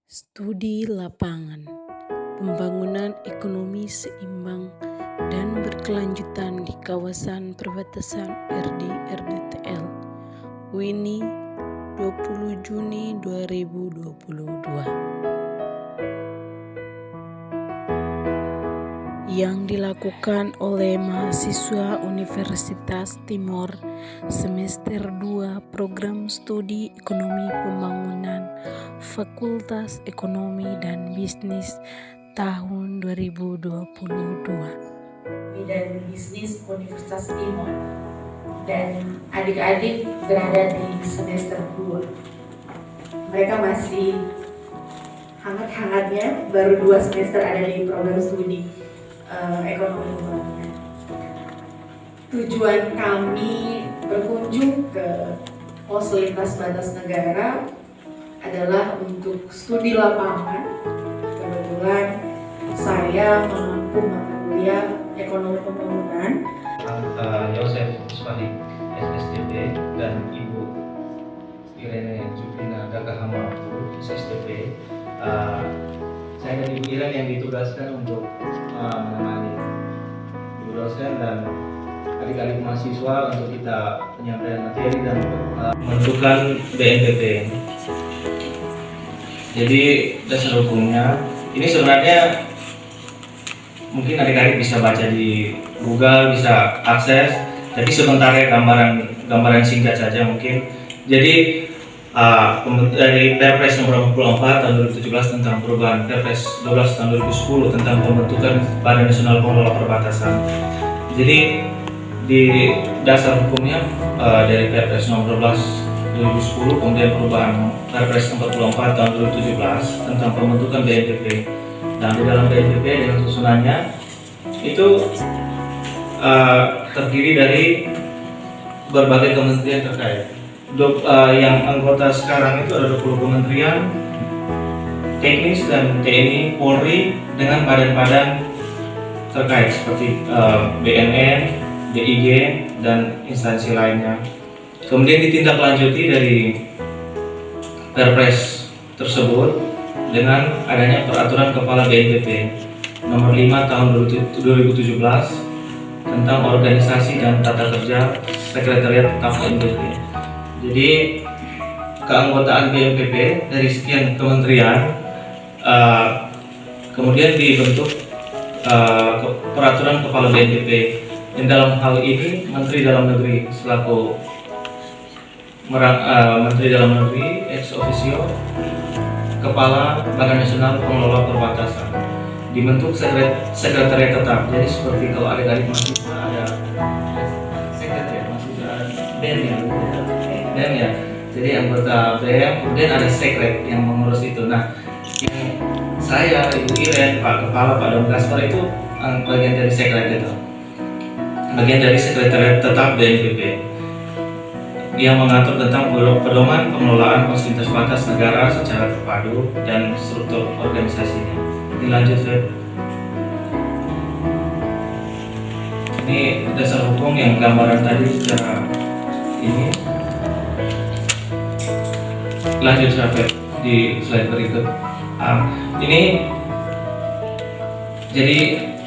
Studi lapangan, pembangunan ekonomi seimbang dan berkelanjutan di kawasan perbatasan RD/RDTL, WINI 20 Juni 2022. Yang dilakukan oleh mahasiswa Universitas Timor semester 2 program studi ekonomi pembangunan Fakultas Ekonomi dan Bisnis tahun 2022. Dan Bisnis Universitas Timor, dan adik-adik berada di semester 2. Mereka masih hangat-hangatnya, baru 2 semester ada di program studi ekonomi pembangunan. Tujuan kami berkunjung ke pos lintas batas negara adalah untuk studi lapangan. Kebetulan saya mampu mata kuliah ekonomi pembangunan. Yosef Isfahik, SSDP, dan Ibu Irene Jubrina Gagahamapur, SSDP. Saya dan Ibu Irene yang ditugaskan untuk menemani Ibu dosen dan adik-adik mahasiswa untuk kita penyampaian materi dan menentukan BNPB. Jadi dasar hukumnya ini sebenarnya mungkin adik-adik bisa baca di Google, bisa akses. Jadi sebentar ya gambaran singkat saja mungkin. Jadi dari Perpres nomor 44 tahun 2017 tentang perubahan Perpres 12 tahun 2010 tentang pembentukan Badan Nasional Pengelola Perbatasan. Jadi di dasar hukumnya dari Perpres nomor 12 2010 kemudian perubahan Perpres 44 tahun 2017 tentang pembentukan BNPB. Dan di dalam BNPB dengan susunannya itu terdiri dari berbagai kementerian terkait. Yang anggota sekarang itu ada 20 kementerian, teknis dan TNI, Polri dengan badan-badan terkait seperti BNN, DIG dan instansi lainnya. Kemudian ditindaklanjuti dari Perpres tersebut dengan adanya peraturan kepala BNPB nomor 5 tahun 2017 tentang organisasi dan tata kerja sekretariat tetap BNPB. Jadi keanggotaan BNPB dari sekian kementerian kemudian dibentuk peraturan kepala BNPB. Dan dalam hal ini Menteri Dalam Negeri selaku Menteri Dalam Negeri ex officio Kepala Badan Nasional Pengelola Perbatasan dibentuk sekretariat tetap. Jadi seperti kalau adik-adik mahasiswa ada sekretariat mahasiswa BEM ya. Jadi anggota BEM kemudian ada sekret yang mengurus itu. Nah, yang saya, Ibu Iren, Pak Kepala, Pak Don Gaspar itu bagian dari sekret itu. Bagian dari sekretariat tetap BNPB yang mengatur tentang pedoman pengelolaan pos lintas batas negara secara terpadu dan struktur organisasinya. Dilanjut, Feb. Ini dasar hukum yang gambaran tadi secara ini. Lanjut, Feb, di slide berikut. Ini jadi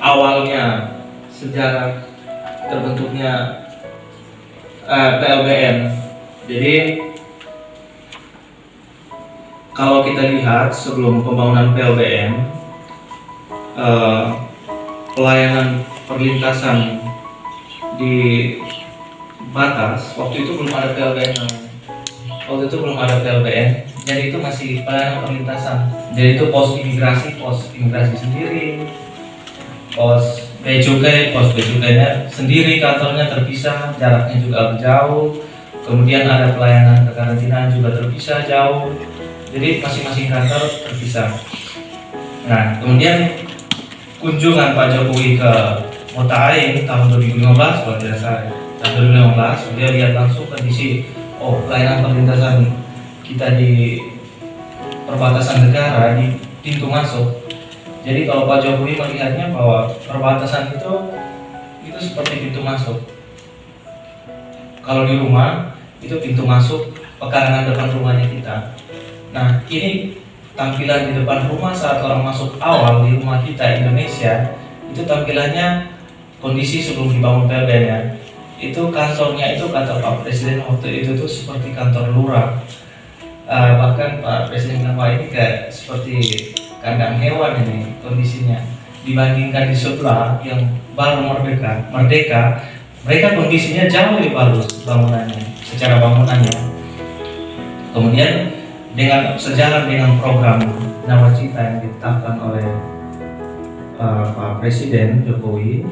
awalnya sejarah terbentuknya PLBN. Jadi kalau kita lihat sebelum pembangunan PLBN, pelayanan perlintasan di batas waktu itu belum ada PLBN. Jadi itu masih pelayanan perlintasan. Jadi itu pos imigrasi sendiri, pos bea cukainya sendiri, kantornya terpisah, jaraknya juga jauh. Kemudian ada pelayanan kekarantinaan juga terpisah jauh. Jadi masing-masing kantor terpisah. Nah, kemudian kunjungan Pak Jokowi ke Mota Ain tahun 2015 kalau tidak salah. Tahun 2015 dia lihat langsung kondisi pelayanan perlintasan kita di perbatasan negara di pintu masuk. Jadi kalau Pak Jokowi melihatnya bahwa perbatasan itu seperti pintu masuk. Kalau di rumah itu pintu masuk pekarangan depan rumahnya kita. Nah, ini tampilan di depan rumah saat orang masuk awal di rumah kita Indonesia, itu tampilannya kondisi sebelum dibangun PLBN ya. Itu kantornya itu kata Pak Presiden waktu itu tuh seperti kantor lurah. Bahkan Pak Presiden bilang, wah ini kayak seperti kandang hewan ini kondisinya. Dibandingkan di sebelah yang baru merdeka, mereka kondisinya jauh lebih bagus bangunannya, secara bangunannya. Kemudian sejalan dengan program Nawacita yang ditetapkan oleh Pak Presiden Jokowi,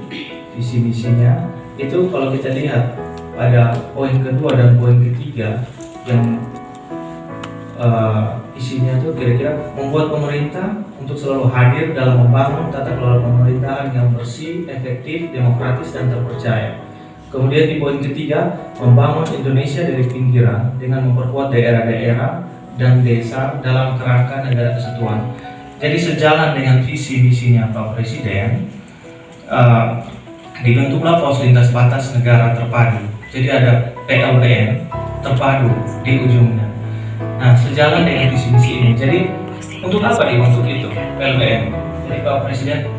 visi misinya itu kalau kita lihat pada poin kedua dan poin ketiga yang isinya itu kira-kira membuat pemerintah untuk selalu hadir dalam membangun tata kelola pemerintahan yang bersih, efektif, demokratis, dan terpercaya. Kemudian di poin ketiga, membangun Indonesia dari pinggiran dengan memperkuat daerah-daerah dan desa dalam kerangka negara kesatuan. Jadi sejalan dengan visi misinya Pak Presiden, dibentuklah pos lintas batas negara terpadu. Jadi ada PLBN terpadu di ujungnya. Nah, sejalan dengan visi misi ini. Jadi untuk apa dibentuk itu PLBN? Jadi Pak Presiden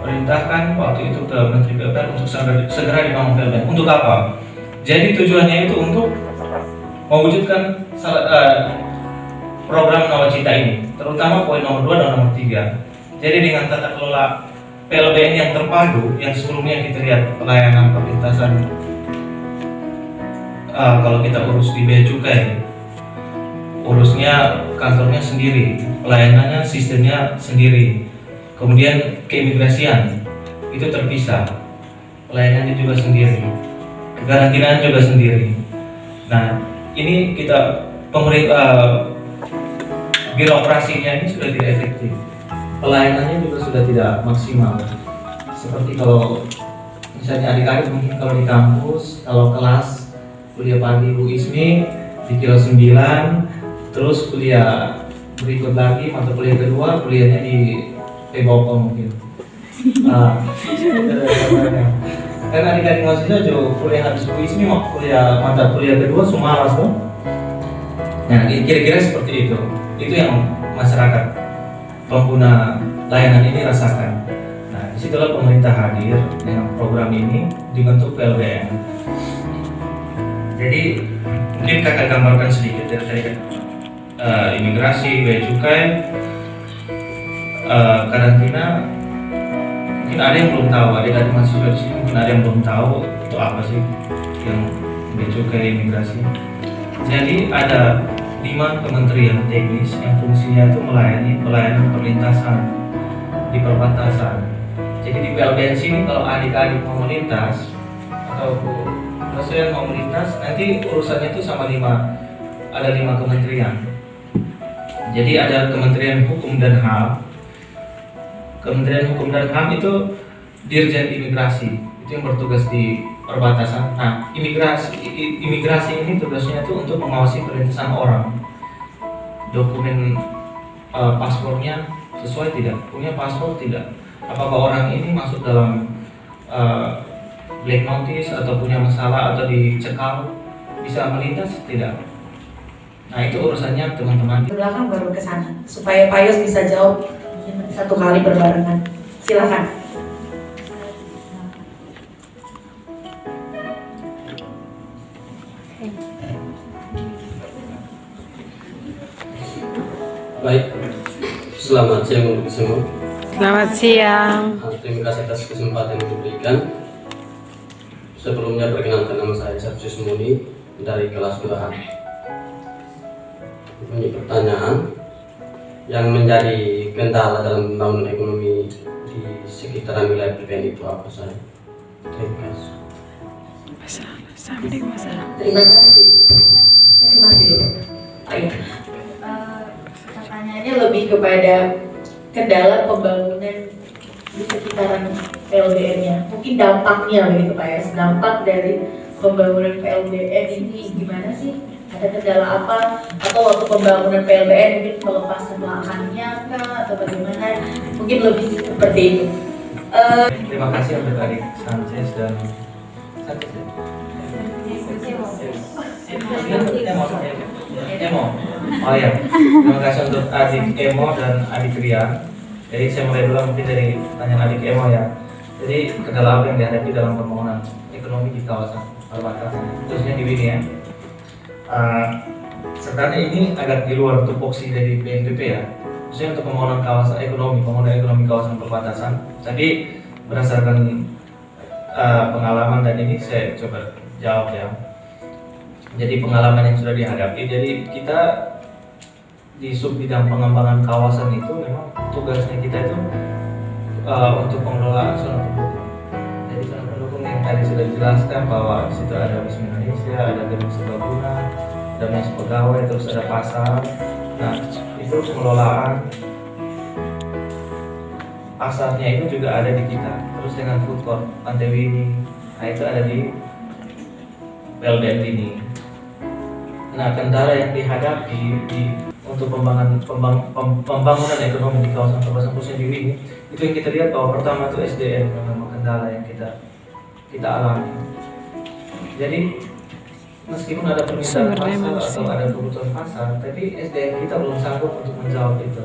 perintahkan waktu itu ke Menteri PUPR untuk segera dibangun PLBN. Untuk apa? Jadi tujuannya itu untuk mewujudkan program Nawacita ini, terutama poin nomor 2 dan nomor 3. Jadi dengan tata kelola PLBN yang terpadu, yang sebelumnya kita lihat pelayanan perlintasan, kalau kita urus di Bea Cukai, urusnya kantornya sendiri, pelayanannya sistemnya sendiri. Kemudian keimigrasian itu terpisah, pelayanannya juga sendiri, kekarantinaan juga sendiri. Nah, ini kita birokrasinya ini sudah tidak efektif, pelayanannya juga sudah tidak maksimal. Seperti kalau misalnya adik-adik mungkin kalau di kampus, kalau kelas kuliah pagi Bu Ismi di kilo 9, terus kuliah berikut lagi mata kuliah kedua, kuliahnya di Boko mungkin. Karena adik-adik mahasiswa juga kuliah habis Bu Ismi mau kuliah mata kuliah kedua Sumaras tuh. Nah, kira-kira seperti itu. Itu yang masyarakat pengguna layanan ini rasakan. Nah, disitulah pemerintah hadir dengan program ini dibentuk PLBN. Jadi mungkin kakak gambarkan sedikit dari tadi kan, imigrasi, bea cukai, karantina. Mungkin ada yang belum tahu, adik-adik mahasiswa di sini mungkin ada yang belum tahu itu apa sih yang bea cukai, imigrasi. Jadi ada 5 kementerian teknis yang fungsinya itu melayani pelayanan perlintasan di perbatasan. Jadi di PLBN sini kalau adik-adik mau melintas atau dosen mau melintas, nanti urusannya itu sama 5 kementerian. Jadi ada Kementerian Hukum dan HAM. Kementerian Hukum dan HAM itu Dirjen Imigrasi, itu yang bertugas di perbatasan. Nah, imigrasi ini tugasnya itu untuk mengawasi perlintasan orang. Dokumen paspornya sesuai tidak, punya paspor tidak, apakah orang ini masuk dalam black notice atau punya masalah atau dicekal, bisa melintas tidak. Nah, itu urusannya teman-teman. Di belakang baru ke sana supaya Pak Yos bisa jawab satu kali berbarengan. Silakan. Baik, selamat siang untuk semua. Selamat siang. Terima kasih atas kesempatan yang diberikan. Sebelumnya perkenalkan nama saya Sarjus Muni dari kelas 2H. Punya pertanyaan yang menjadi kendala dalam pembangunan ekonomi di sekitaran wilayah PLBN itu apa saja? Terima kasih. Terima kasih. Terima kasih dulu. Ayo. Pertanyaannya lebih kepada kendala pembangunan di sekitaran PLBN-nya. Mungkin dampaknya begitu Pak Yos. Dampak dari pembangunan PLBN ini gimana sih? Ada kendala apa? Atau waktu pembangunan PLBN mungkin pelepasan lahannya kah? Atau bagaimana? Mungkin lebih seperti itu. Terima kasih untuk adik Sanchez dan Sanchez ya? Emo. Oh ya, terima kasih untuk adik Emo dan adik Rian. Jadi saya mulai dulu mungkin dari pertanyaan adik Emo ya. Jadi kendala apa yang dihadapi dalam pembangunan ekonomi di kawasan perbatasan, khususnya di Wini ya. Sebenarnya ini agak di luar tupoksi dari BNPB ya, khususnya untuk pembangunan ekonomi kawasan perbatasan. Tapi berdasarkan pengalaman dan ini saya coba jawab ya. Jadi pengalaman yang sudah dihadapi, jadi kita di sub bidang pengembangan kawasan itu memang tugasnya kita itu untuk pengelolaan zona pendukung. Jadi zona pendukung yang tadi sudah dijelaskan bahwa di situ ada Wisma Indonesia, ada gedung serbaguna, ada mes pegawai, terus ada pasar. Nah itu pengelolaan pasarnya itu juga ada di kita. Terus dengan food court Pantai Wini, nah itu ada di PLBN ini. Nah kendala yang dihadapi untuk pembangunan ekonomi di kawasan perbatasan khususnya di Wini, itu yang kita lihat bahwa pertama itu SDM memang kendala yang kita alami. Jadi meskipun ada permintaan pasar atau ada kebutuhan pasar, tapi SDM kita belum sanggup untuk menjawab itu.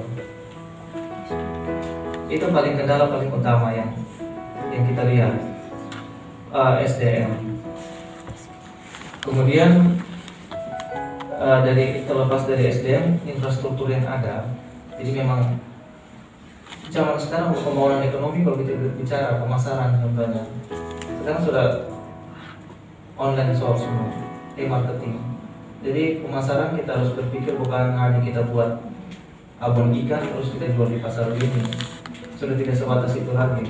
Itu paling kendala paling utama yang kita lihat, SDM. Kemudian terlepas dari SDM, infrastruktur yang ada. Jadi memang zaman sekarang untuk pembangunan ekonomi, kalau kita bicara pemasaran contohnya, sekarang sudah online source semua, e-marketing. Jadi pemasaran kita harus berpikir bukan hanya kita buat abon ikan terus kita jual di pasar ini, sudah tidak sebatas itu lagi.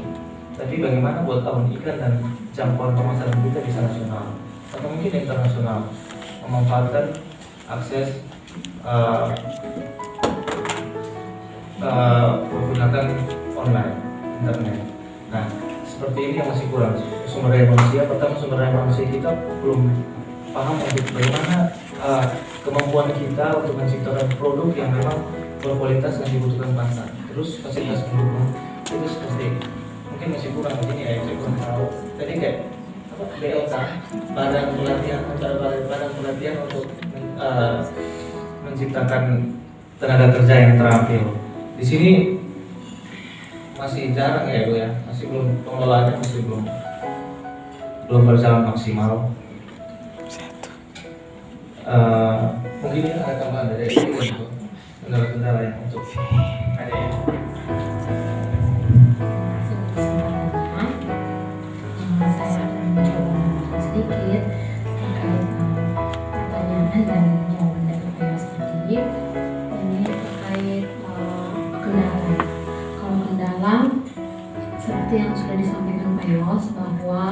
Tapi bagaimana buat abon ikan dan jangkauan pemasaran kita bisa nasional atau mungkin internasional, memanfaatkan akses menggunakan online, internet. Nah, seperti ini yang masih kurang. Sumber daya manusia, pertama sumber daya manusia kita belum paham untuk bagaimana kemampuan kita untuk menciptakan produk yang memang berkualitas dan dibutuhkan pasar. Terus fasilitas pendukung itu seperti mungkin masih kurang begini ya, saya kurang tahu. Tadi kayak BLK, badan pelatihan untuk menciptakan tenaga kerja yang terampil. Di sini masih jarang ya Bu ya, masih belum, pengelolaannya masih belum berjalan maksimal. Mungkin ini ada tambahan dari itu, kendala-kendala yang untuk ADM. Saya akan mencoba sedikit terkait pertanyaan dan jawaban dari Pak tadi. Ini terkait kendala. Kalau kendala seperti yang sudah disampaikan Pak Yos bahwa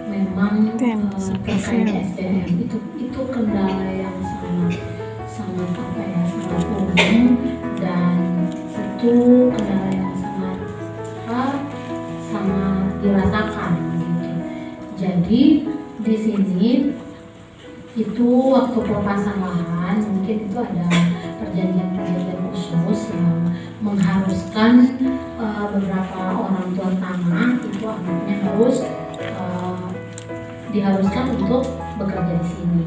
memang terkait SDM itu kendala yang sangat umum dan itu kendala yang sangat dirasakan. Jadi di sini itu waktu pelepasan lahan mungkin itu ada perjanjian khusus yang mengharuskan beberapa orang tua tanah itu anaknya harus diharuskan untuk bekerja di sini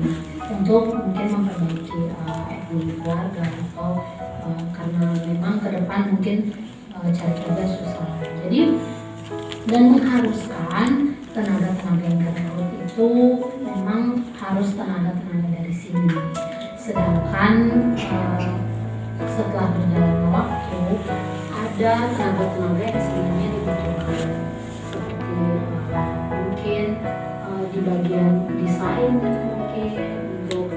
untuk mungkin memperbaiki ekonomi keluarga atau karena memang ke depan mungkin cari kerja susah. Jadi dan mengharuskan tenaga-tenaga yang rekrut itu memang harus tenaga-tenaga dari sini. Sedangkan setelah berjalannya waktu ada tenaga-tenaga yang sebenarnya dibutuhkan seperti mungkin di bagian desain mungkin untuk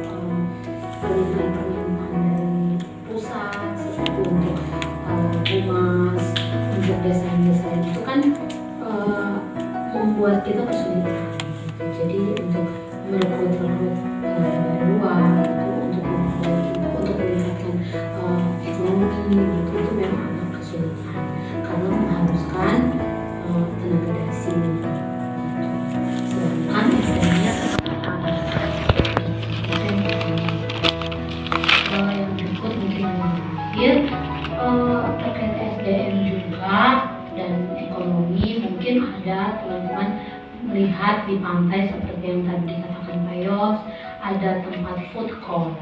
permintaan dari pusat seperti untuk humas, untuk desain-desain itu kan membuat kita kesulitan. Jadi untuk merekrut dari luar untuk meningkatkan ekonomi itu memang agak kesulitan karena mengharuskan tenaga dari sini. Sedangkan SDM-nya yang berikut mungkin yang terakhir terkait SDM juga dan ekonomi, mungkin ada teman-teman melihat di pantai seperti yang tadi dikatakan Pak Yos, ada tempat food court.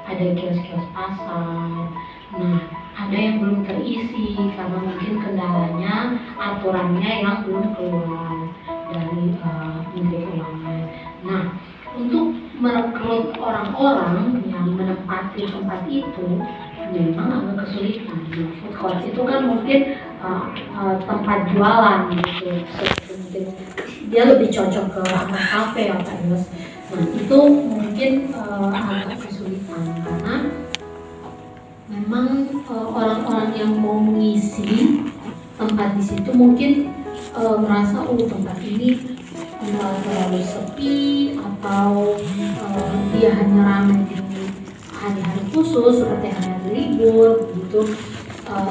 ada kios-kios pasar. Nah, ada yang belum terisi karena mungkin kendalanya aturannya yang belum keluar dari Menteri Keuangan. Nah, untuk merekrut orang-orang yang menempati tempat itu memang agak kesulitan. Nah, food court itu kan mungkin tempat jualan gitu, mungkin dia lebih cocok ke kafe ya Pak Yos. Nah, itu mungkin agak kesulitan karena memang orang-orang yang mau mengisi tempat di situ mungkin merasa tempat ini terlalu sepi atau dia hanya ramai di hari-hari khusus seperti hari libur gitu.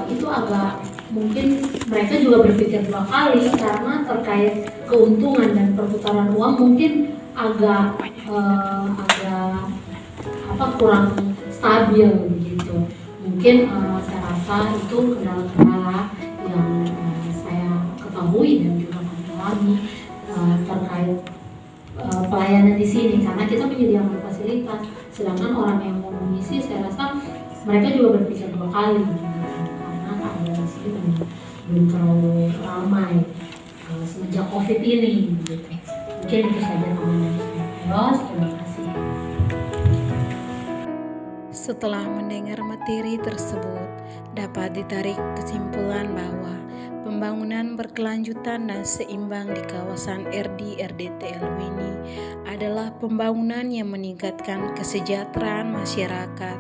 Itu agak mungkin mereka juga berpikir dua kali karena terkait keuntungan dan perputaran uang mungkin agak kurang stabil begitu. Mungkin saya rasa itu kendala-kendala yang saya ketahui dan juga kami alami terkait pelayanan di sini karena kita menyediakan fasilitas, sedangkan orang yang mau mengisi saya rasa mereka juga berpikir dua kali karena keadaan di sini belum terlalu ramai semenjak COVID ini gitu. Mungkin itu saja komentar saya. Terima kasih. Setelah mendengar materi tersebut, dapat ditarik kesimpulan bahwa pembangunan berkelanjutan dan seimbang di kawasan RDTL Wini adalah pembangunan yang meningkatkan kesejahteraan masyarakat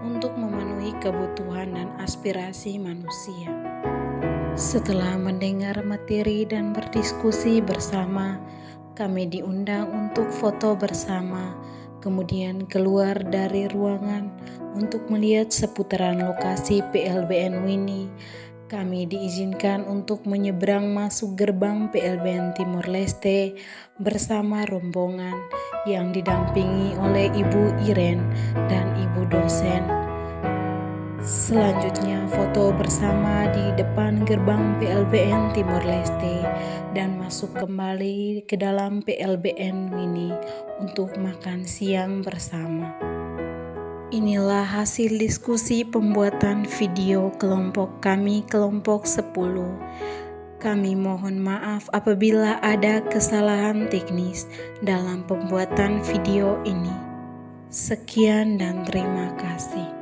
untuk memenuhi kebutuhan dan aspirasi manusia. Setelah mendengar materi dan berdiskusi bersama, kami diundang untuk foto bersama, kemudian keluar dari ruangan untuk melihat seputaran lokasi PLBN Wini. Kami diizinkan untuk menyeberang masuk gerbang PLBN Timur Leste bersama rombongan yang didampingi oleh Ibu Iren dan Ibu dosen. Selanjutnya foto bersama di depan gerbang PLBN Timur Leste dan masuk kembali ke dalam PLBN Wini untuk makan siang bersama. Inilah hasil diskusi pembuatan video kelompok kami, kelompok 10. Kami mohon maaf apabila ada kesalahan teknis dalam pembuatan video ini. Sekian dan terima kasih.